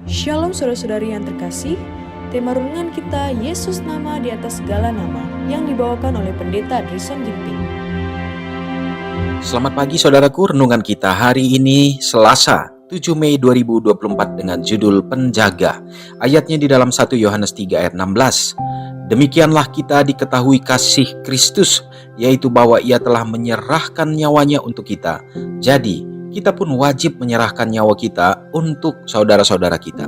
Shalom saudara-saudari yang terkasih, tema renungan kita Yesus nama di atas segala nama yang dibawakan oleh Pendeta Drison Ginting. Selamat pagi saudaraku, renungan kita hari ini Selasa 7 Mei 2024 dengan judul Penjaga. Ayatnya di dalam 1 Yohanes 3 ayat 16. Demikianlah kita diketahui kasih Kristus, yaitu bahwa Ia telah menyerahkan nyawanya untuk kita. Jadi, kita pun wajib menyerahkan nyawa kita untuk saudara-saudara kita.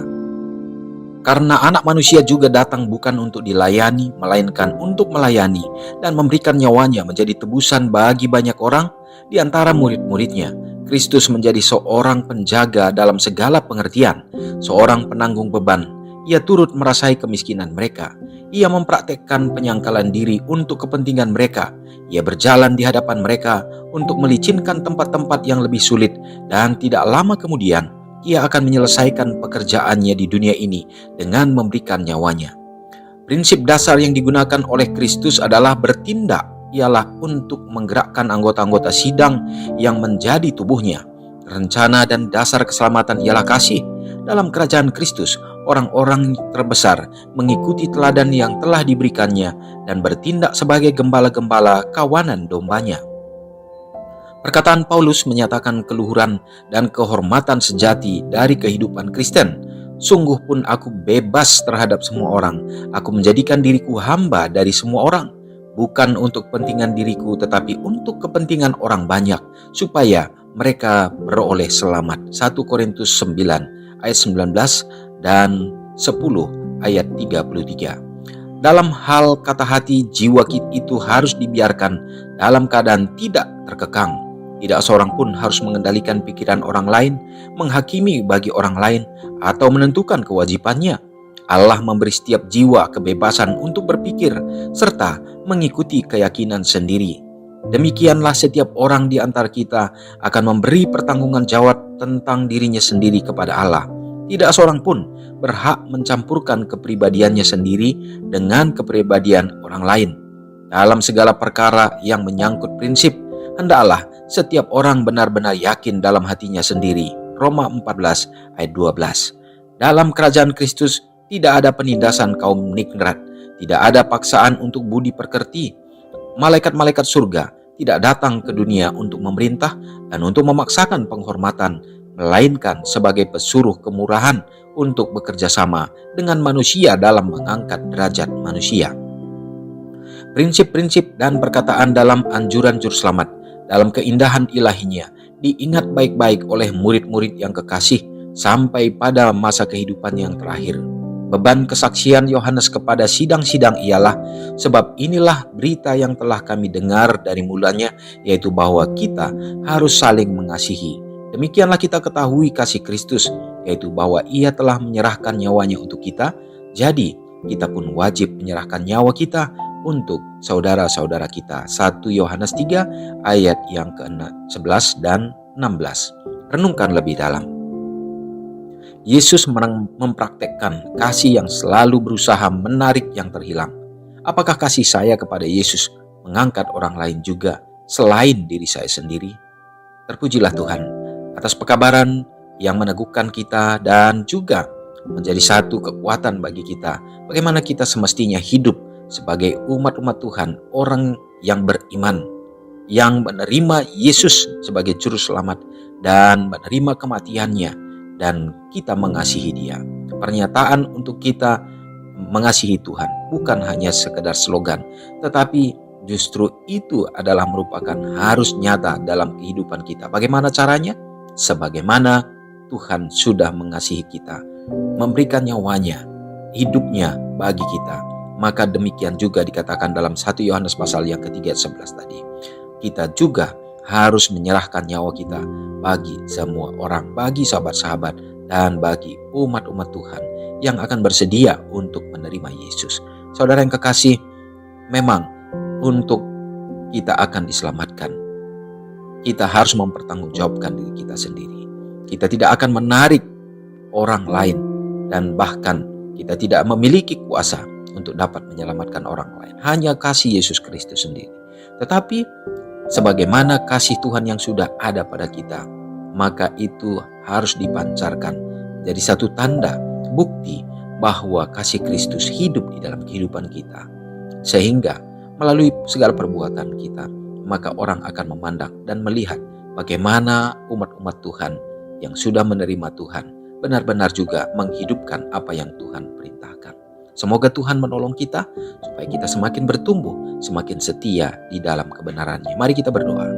Karena anak manusia juga datang bukan untuk dilayani, melainkan untuk melayani dan memberikan nyawanya menjadi tebusan bagi banyak orang di antara murid-muridnya. Kristus menjadi seorang penjaga dalam segala pengertian, seorang penanggung beban. Ia turut merasai kemiskinan mereka. Ia mempraktekkan penyangkalan diri untuk kepentingan mereka. Ia berjalan di hadapan mereka untuk melicinkan tempat-tempat yang lebih sulit, dan tidak lama kemudian ia akan menyelesaikan pekerjaannya di dunia ini dengan memberikan nyawanya. Prinsip dasar yang digunakan oleh Kristus adalah bertindak, ialah untuk menggerakkan anggota-anggota sidang yang menjadi tubuhnya. Rencana dan dasar keselamatan ialah kasih. Dalam kerajaan Kristus, orang-orang terbesar mengikuti teladan yang telah diberikannya dan bertindak sebagai gembala-gembala kawanan dombanya. Perkataan Paulus menyatakan keluhuran dan kehormatan sejati dari kehidupan Kristen. Sungguh pun aku bebas terhadap semua orang. Aku menjadikan diriku hamba dari semua orang. Bukan untuk kepentingan diriku, tetapi untuk kepentingan orang banyak, supaya mereka beroleh selamat. 1 Korintus 9 ayat 19 dan 10 ayat 33. Dalam hal kata hati, jiwa kita itu harus dibiarkan dalam keadaan tidak terkekang. Tidak seorang pun harus mengendalikan pikiran orang lain, menghakimi bagi orang lain, atau menentukan kewajibannya. Allah memberi setiap jiwa kebebasan untuk berpikir, serta mengikuti keyakinan sendiri. Demikianlah setiap orang di antara kita akan memberi pertanggungan jawab tentang dirinya sendiri kepada Allah. Tidak seorang pun berhak mencampurkan kepribadiannya sendiri dengan kepribadian orang lain. Dalam segala perkara yang menyangkut prinsip, hendaklah setiap orang benar-benar yakin dalam hatinya sendiri. Roma 14 ayat 12. Dalam kerajaan Kristus tidak ada penindasan kaum ningrat, tidak ada paksaan untuk budi pekerti. Malaikat-malaikat surga tidak datang ke dunia untuk memerintah dan untuk memaksakan penghormatan, melainkan sebagai pesuruh kemurahan untuk bekerja sama dengan manusia dalam mengangkat derajat manusia. Prinsip-prinsip dan perkataan dalam anjuran juru selamat, dalam keindahan ilahinya, diingat baik-baik oleh murid-murid yang kekasih sampai pada masa kehidupan yang terakhir. Beban kesaksian Yohanes kepada sidang-sidang ialah, sebab inilah berita yang telah kami dengar dari mulanya, yaitu bahwa kita harus saling mengasihi. Demikianlah kita ketahui kasih Kristus, yaitu bahwa Ia telah menyerahkan nyawanya untuk kita. Jadi kita pun wajib menyerahkan nyawa kita untuk saudara-saudara kita. 1 Yohanes 3 ayat yang ke-11 dan 16. Renungkan lebih dalam. Yesus mempraktekkan kasih yang selalu berusaha menarik yang terhilang. Apakah kasih saya kepada Yesus mengangkat orang lain juga selain diri saya sendiri? Terpujilah Tuhan atas pekabaran yang meneguhkan kita dan juga menjadi satu kekuatan bagi kita. Bagaimana kita semestinya hidup sebagai umat-umat Tuhan, orang yang beriman, yang menerima Yesus sebagai juru selamat dan menerima kematiannya, dan kita mengasihi Dia. Pernyataan untuk kita mengasihi Tuhan bukan hanya sekedar slogan, tetapi justru itu adalah merupakan harus nyata dalam kehidupan kita. Bagaimana caranya? Sebagaimana Tuhan sudah mengasihi kita, memberikan nyawanya, hidupnya bagi kita. Maka demikian juga dikatakan dalam 1 Yohanes pasal yang ketiga 11 tadi. Kita juga harus menyerahkan nyawa kita bagi semua orang, bagi sahabat-sahabat, dan bagi umat-umat Tuhan yang akan bersedia untuk menerima Yesus. Saudara yang kekasih, memang untuk kita akan diselamatkan, kita harus mempertanggungjawabkan diri kita sendiri. Kita tidak akan menarik orang lain, dan bahkan kita tidak memiliki kuasa untuk dapat menyelamatkan orang lain. Hanya kasih Yesus Kristus sendiri. Tetapi sebagaimana kasih Tuhan yang sudah ada pada kita, maka itu harus dipancarkan jadi satu tanda, bukti bahwa kasih Kristus hidup di dalam kehidupan kita. Sehingga melalui segala perbuatan kita, maka orang akan memandang dan melihat bagaimana umat-umat Tuhan yang sudah menerima Tuhan benar-benar juga menghidupkan apa yang Tuhan perintahkan. Semoga Tuhan menolong kita supaya kita semakin bertumbuh, semakin setia di dalam kebenarannya. Mari kita berdoa.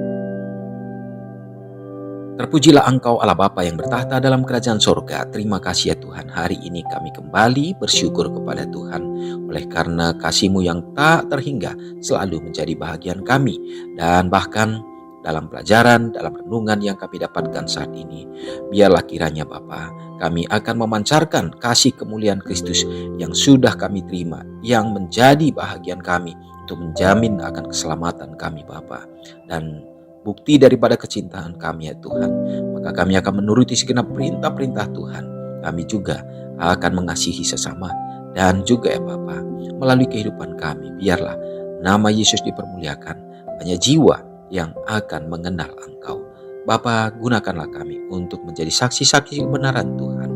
Terpujilah Engkau Allah Bapa yang bertahta dalam kerajaan sorga. Terima kasih ya Tuhan, hari ini kami kembali bersyukur kepada Tuhan. Oleh karena kasih-Mu yang tak terhingga selalu menjadi bahagian kami. Dan bahkan dalam pelajaran, dalam renungan yang kami dapatkan saat ini, biarlah kiranya Bapa, kami akan memancarkan kasih kemuliaan Kristus yang sudah kami terima, yang menjadi bahagian kami untuk menjamin akan keselamatan kami Bapa. Dan bukti daripada kecintaan kami ya Tuhan, maka kami akan menuruti segenap perintah-perintah Tuhan. Kami juga akan mengasihi sesama dan juga ya Bapa, melalui kehidupan kami biarlah nama Yesus dipermuliakan. Banyak jiwa yang akan mengenal Engkau. Bapa, gunakanlah kami untuk menjadi saksi-saksi kebenaran Tuhan.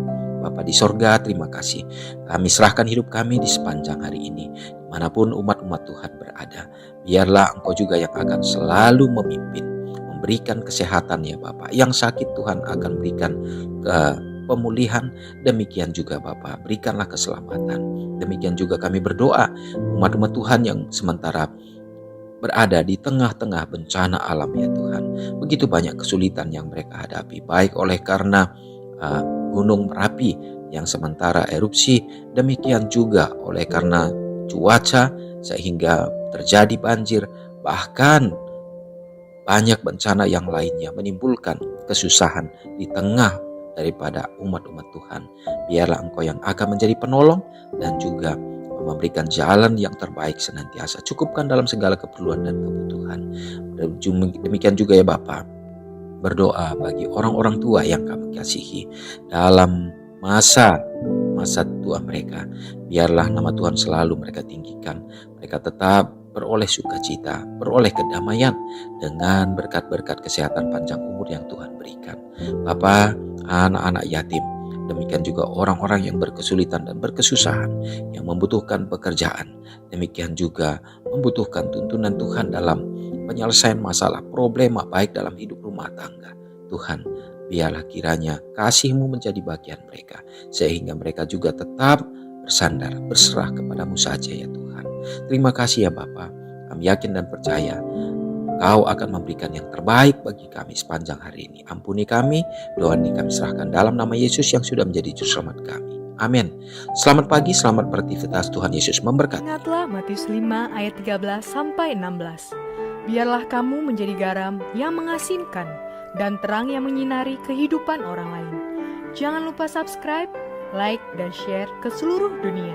Bapa di sorga, terima kasih. Kami serahkan hidup kami di sepanjang hari ini, dimanapun umat-umat Tuhan berada. Biarlah Engkau juga yang akan selalu memimpin, memberikan kesehatan ya Bapak. Yang sakit Tuhan akan berikan pemulihan. Demikian juga Bapak, berikanlah keselamatan. Demikian juga kami berdoa umat-umat Tuhan yang sementara berada di tengah-tengah bencana alam ya Tuhan. Begitu banyak kesulitan yang mereka hadapi, baik oleh karena gunung Merapi yang sementara erupsi, demikian juga oleh karena cuaca sehingga terjadi banjir, bahkan banyak bencana yang lainnya menimbulkan kesusahan di tengah daripada umat-umat Tuhan. Biarlah Engkau yang akan menjadi penolong dan juga memberikan jalan yang terbaik senantiasa. Cukupkan dalam segala keperluan dan kebutuhan. Demikian juga ya Bapa, berdoa bagi orang-orang tua yang kami kasihi dalam masa tua mereka. Biarlah nama Tuhan selalu mereka tinggikan. Mereka tetap beroleh sukacita, beroleh kedamaian dengan berkat-berkat kesehatan panjang umur yang Tuhan berikan. Bapa, anak-anak yatim, demikian juga orang-orang yang berkesulitan dan berkesusahan, yang membutuhkan pekerjaan, demikian juga membutuhkan tuntunan Tuhan dalam penyelesaian masalah, problema baik dalam hidup rumah tangga. Tuhan, biarlah kiranya kasih-Mu menjadi bagian mereka, sehingga mereka juga tetap bersandar, berserah kepadamu saja ya Tuhan. Terima kasih ya Bapa, kami yakin dan percaya Engkau akan memberikan yang terbaik bagi kami sepanjang hari ini. Ampuni kami, doa ini kami serahkan dalam nama Yesus yang sudah menjadi juru selamat kami. Amin. Selamat pagi, selamat beraktivitas. Tuhan Yesus memberkati. Ingatlah Matius 5 ayat 13-16. Biarlah kamu menjadi garam yang mengasinkan dan terang yang menyinari kehidupan orang lain. Jangan lupa subscribe, like, dan share ke seluruh dunia.